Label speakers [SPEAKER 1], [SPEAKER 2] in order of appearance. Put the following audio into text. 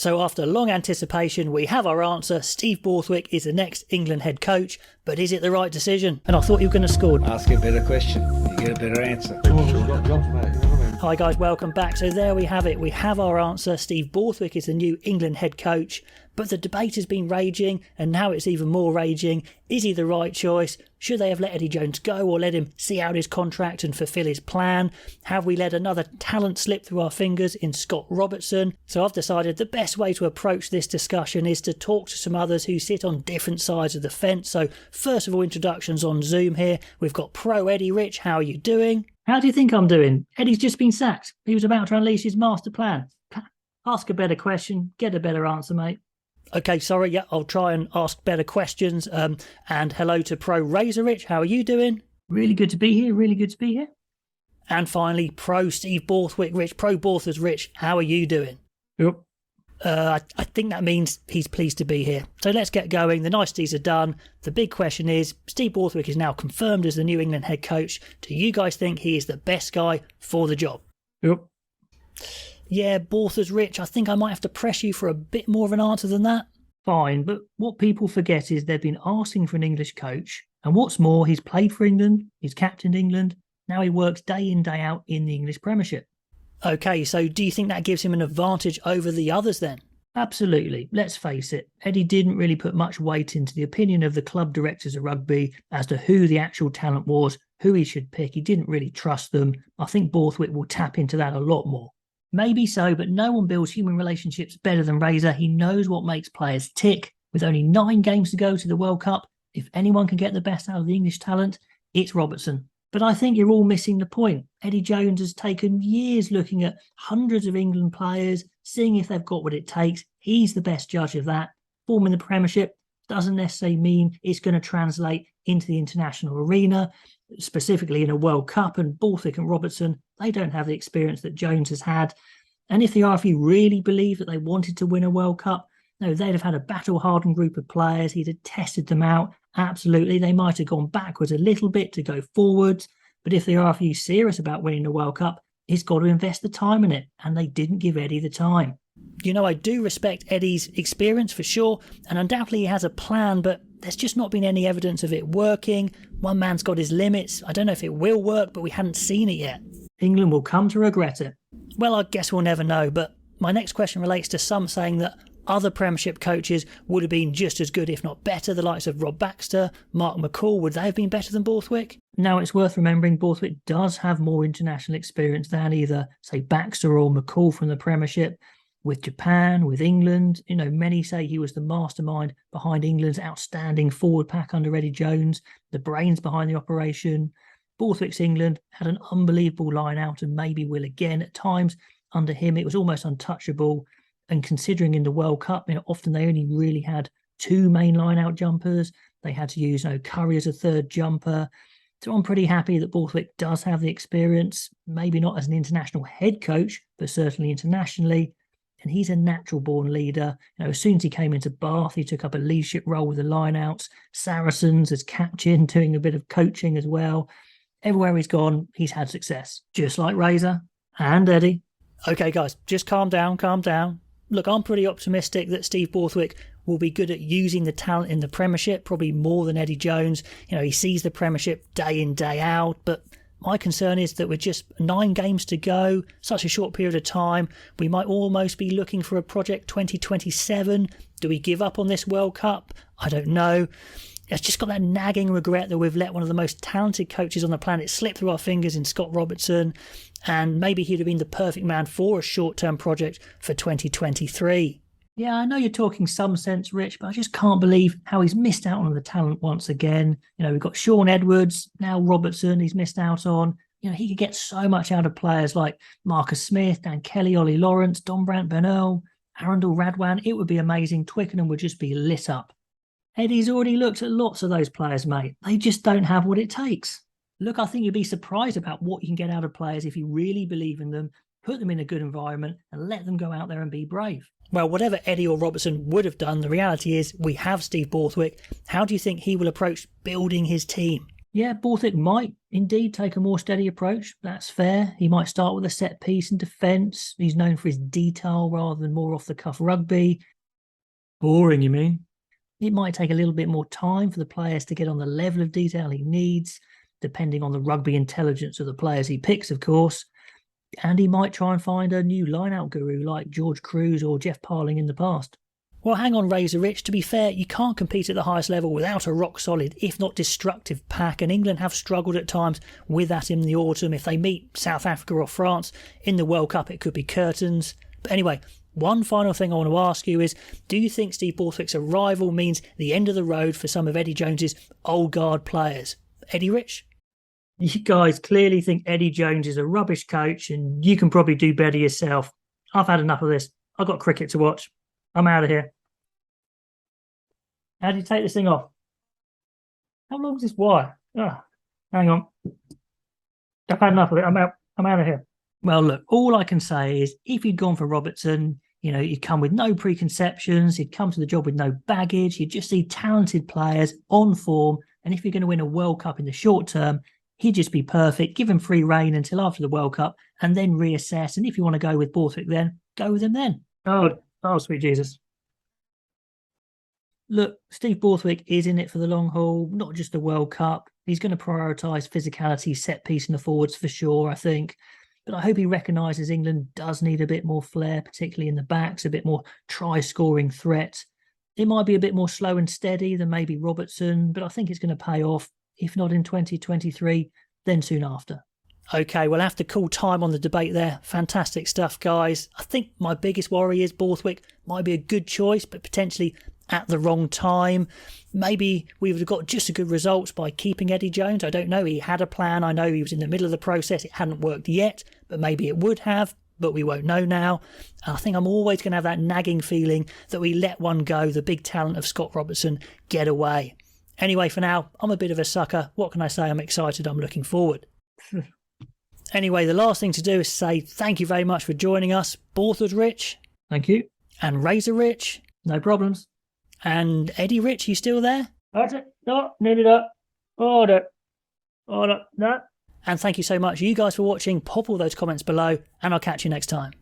[SPEAKER 1] So after long anticipation, we have our answer. Steve Borthwick is the next England head coach, but is it the right decision? And I thought you were going to score.
[SPEAKER 2] Ask a better question, you get a better answer.
[SPEAKER 1] Hi guys, welcome back. So there we have it. We have our answer. Steve Borthwick is the new England head coach, but the debate has been raging, and now it's even more raging. Is he the right choice? Should they have let Eddie Jones go or let him see out his contract and fulfil his plan? Have we let another talent slip through our fingers in Scott Robertson? So I've decided the best way to approach this discussion is to talk to some others who sit on different sides of the fence. So first of all, introductions on Zoom here. We've got Pro Eddie. Rich, how are you doing? How do you think I'm doing? Eddie's just been sacked. He was about to unleash his master plan. Ask a better question, get a better answer, mate. Okay, sorry, yeah, I'll try and ask better questions. And hello to Pro Razor Rich, how are you doing? Really good to be here, really good to be here. And finally, Pro Steve Borthwick Rich, Pro Borthers Rich, how are you doing?
[SPEAKER 3] Yep.
[SPEAKER 1] I think that means he's pleased to be here. So let's get going. The niceties are done. The big question is, Steve Borthwick is now confirmed as the New England head coach. Do you guys think he is the best guy for the job?
[SPEAKER 3] Yep.
[SPEAKER 1] Yeah, Borthers Rich, I think I might have to press you for a bit more of an answer than that.
[SPEAKER 3] Fine, but what people forget is they've been asking for an English coach, and what's more, he's played for England, he's captained England, now he works day in, day out in the English Premiership.
[SPEAKER 1] Okay, so do you think that gives him an advantage over the others then?
[SPEAKER 3] Absolutely. Let's face it, Eddie didn't really put much weight into the opinion of the club directors of rugby as to who the actual talent was, who he should pick. He didn't really trust them. I think Borthwick will tap into that a lot more. Maybe so, but no one builds human relationships better than Razor. He knows what makes players tick. With only 9 games to go to the World Cup, if anyone can get the best out of the English talent, it's Robertson. But I think you're all missing the point. Eddie Jones has taken years looking at hundreds of England players, seeing if they've got what it takes. He's the best judge of that. Forming the Premiership doesn't necessarily mean it's going to translate into the international arena, specifically in a World Cup. And Borthwick and Robertson, they don't have the experience that Jones has had. And if the RFU really believed that they wanted to win a World Cup, no, they'd have had a battle-hardened group of players. He'd have tested them out. Absolutely, they might have gone backwards a little bit to go forwards. But if the RFU is serious about winning the World Cup, he's got to invest the time in it. And they didn't give Eddie the time.
[SPEAKER 1] You know, I do respect Eddie's experience for sure. And undoubtedly he has a plan, but there's just not been any evidence of it working. One man's got his limits. I don't know if it will work, but we hadn't seen it yet.
[SPEAKER 3] England will come to regret it.
[SPEAKER 1] Well, I guess we'll never know. But my next question relates to some saying that other Premiership coaches would have been just as good, if not better. The likes of Rob Baxter, Mark McCall, would they have been better than Borthwick?
[SPEAKER 3] Now, it's worth remembering Borthwick does have more international experience than either, say, Baxter or McCall from the Premiership. With Japan, with England, you know, many say he was the mastermind behind England's outstanding forward pack under Eddie Jones, the brains behind the operation. Borthwick's England had an unbelievable line out and maybe will again at times. Under him, it was almost untouchable. And considering in the World Cup, you know, often they only really had 2 main line-out jumpers. They had to use Curry as a third jumper. So I'm pretty happy that Borthwick does have the experience, maybe not as an international head coach, but certainly internationally. And he's a natural-born leader. You know, as soon as he came into Bath, he took up a leadership role with the line-outs. Saracens as captain, doing a bit of coaching as well. Everywhere he's gone, he's had success, just like Razor and Eddie.
[SPEAKER 1] Okay, guys, just calm down, calm down. Look, I'm pretty optimistic that Steve Borthwick will be good at using the talent in the Premiership, probably more than Eddie Jones. You know, he sees the Premiership day in, day out, but my concern is that with just 9 games to go, such a short period of time, we might almost be looking for a Project 2027. Do we give up on this World Cup? I don't know. It's just got that nagging regret that we've let one of the most talented coaches on the planet slip through our fingers in Scott Robertson, and maybe he'd have been the perfect man for a short-term project for 2023.
[SPEAKER 3] Yeah, I know you're talking some sense, Rich, but I just can't believe how he's missed out on the talent once again. You know, we've got Sean Edwards, now Robertson he's missed out on. You know, he could get so much out of players like Marcus Smith, Dan Kelly, Ollie Lawrence, Don Brandt Bernal, Arundel Radwan. It would be amazing. Twickenham would just be lit up. Eddie's already looked at lots of those players, mate. They just don't have what it takes. Look, I think you'd be surprised about what you can get out of players if you really believe in them, put them in a good environment and let them go out there and be brave.
[SPEAKER 1] Well, whatever Eddie or Robertson would have done, the reality is we have Steve Borthwick. How do you think he will approach building his team?
[SPEAKER 3] Yeah, Borthwick might indeed take a more steady approach. That's fair. He might start with a set piece in defence. He's known for his detail rather than more off-the-cuff rugby. Boring, you mean? It might take a little bit more time for the players to get on the level of detail he needs, depending on the rugby intelligence of the players he picks, of course. And he might try and find a new line-out guru like George Cruz or Jeff Parling in the past.
[SPEAKER 1] Well, hang on, Razor Rich. To be fair, you can't compete at the highest level without a rock-solid, if not destructive, pack, and England have struggled at times with that in the autumn. If they meet South Africa or France in the World Cup, it could be curtains. But anyway, one final thing I want to ask you is, do you think Steve Borthwick's arrival means the end of the road for some of Eddie Jones's old guard players? Eddie Rich?
[SPEAKER 3] You guys clearly think Eddie Jones is a rubbish coach and you can probably do better yourself. I've had enough of this. I've got cricket to watch. I'm out of here. How do you take this thing off? How long is this wire? Oh, hang on. I've had enough of it. I'm out of here. Well, look, all I can say is if you'd gone for Robertson, you'd come with no preconceptions. You'd come to the job with no baggage. You'd just see talented players on form. And if you're going to win a World Cup in the short term, he'd just be perfect. Give him free rein until after the World Cup and then reassess. And if you want to go with Borthwick then, go with him then. Oh, sweet Jesus. Look, Steve Borthwick is in it for the long haul, not just the World Cup. He's going to prioritise physicality, set piece in the forwards for sure, I think. But I hope he recognises England does need a bit more flair, particularly in the backs, a bit more try-scoring threat. It might be a bit more slow and steady than maybe Robertson, but I think it's going to pay off, if not in 2023, then soon after.
[SPEAKER 1] Okay, we'll have to call time on the debate there. Fantastic stuff, guys. I think my biggest worry is Borthwick might be a good choice, but potentially at the wrong time. Maybe we would have got just as good results by keeping Eddie Jones. I don't know. He had a plan. I know he was in the middle of the process. It hadn't worked yet, but maybe it would have. But we won't know now. And I think I'm always going to have that nagging feeling that we let one go, the big talent of Scott Robertson, get away. Anyway, for now, I'm a bit of a sucker. What can I say? I'm excited. I'm looking forward. Anyway, the last thing to do is say thank you very much for joining us. Borthwood Rich.
[SPEAKER 3] Thank you.
[SPEAKER 1] And Razor Rich.
[SPEAKER 3] No problems.
[SPEAKER 1] And Eddie Rich, you still there?
[SPEAKER 3] That's it. No, nearly that. Order. No.
[SPEAKER 1] And thank you so much, you guys, for watching. Pop all those comments below, and I'll catch you next time.